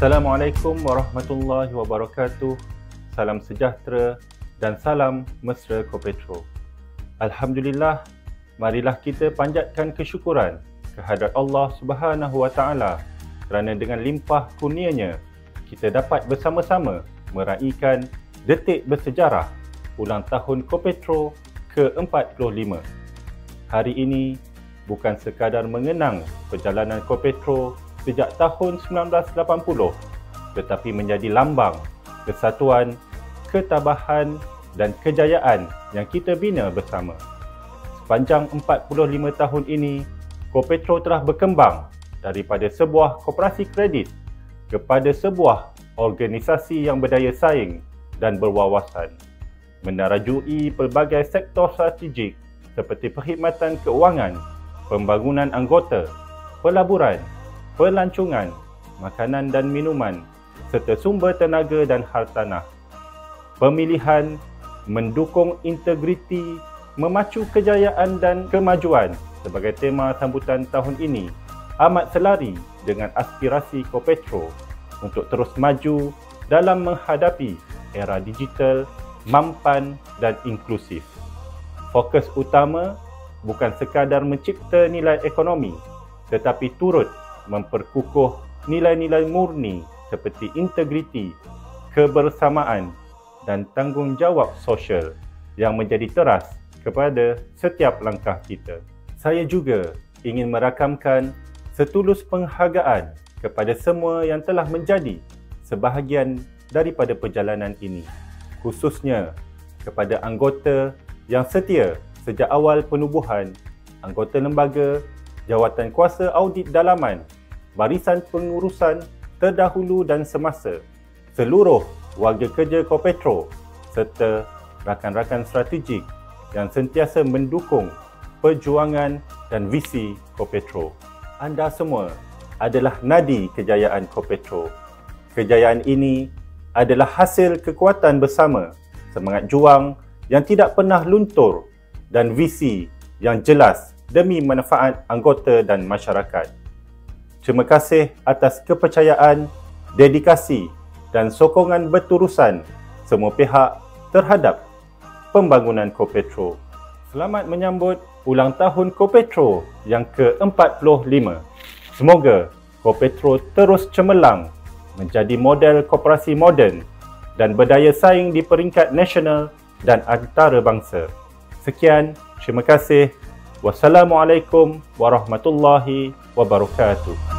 Assalamualaikum warahmatullahi wabarakatuh. Salam sejahtera dan salam mesra Kopetro. Alhamdulillah, marilah kita panjatkan kesyukuran kehadrat Allah Subhanahu wa Ta'ala kerana dengan limpah kurnia-Nya kita dapat bersama-sama meraihkan detik bersejarah ulang tahun Kopetro ke-45. Hari ini bukan sekadar mengenang perjalanan Kopetro sejak tahun 1980, tetapi menjadi lambang kesatuan, ketabahan dan kejayaan yang kita bina bersama. Sepanjang 45 tahun ini, Kopetro telah berkembang daripada sebuah koperasi kredit kepada sebuah organisasi yang berdaya saing dan berwawasan, menarajui pelbagai sektor strategik seperti perkhidmatan keuangan, pembangunan anggota, pelaburan, pelancongan, makanan dan minuman, serta sumber tenaga dan hartanah. Pemilihan mendukung integriti, memacu kejayaan dan kemajuan sebagai tema sambutan tahun ini amat selari dengan aspirasi Kopetro untuk terus maju dalam menghadapi era digital, mampan dan inklusif. Fokus utama bukan sekadar mencipta nilai ekonomi, tetapi turut memperkukuh nilai-nilai murni seperti integriti, kebersamaan dan tanggungjawab sosial yang menjadi teras kepada setiap langkah kita. Saya juga ingin merakamkan setulus penghargaan kepada semua yang telah menjadi sebahagian daripada perjalanan ini, khususnya kepada anggota yang setia sejak awal penubuhan, anggota lembaga, jawatan kuasa audit dalaman, barisan pengurusan terdahulu dan semasa, seluruh warga kerja Kopetro serta rakan-rakan strategik yang sentiasa mendukung perjuangan dan visi Kopetro. Anda semua adalah nadi kejayaan Kopetro. Kejayaan ini adalah hasil kekuatan bersama, semangat juang yang tidak pernah luntur dan visi yang jelas demi manfaat anggota dan masyarakat. Terima kasih atas kepercayaan, dedikasi dan sokongan berterusan semua pihak terhadap pembangunan Kopetro. Selamat menyambut ulang tahun Kopetro yang ke-45. Semoga Kopetro terus cemerlang menjadi model koperasi moden dan berdaya saing di peringkat nasional dan antarabangsa. Sekian, terima kasih. Wassalamualaikum warahmatullahi wabarakatuh.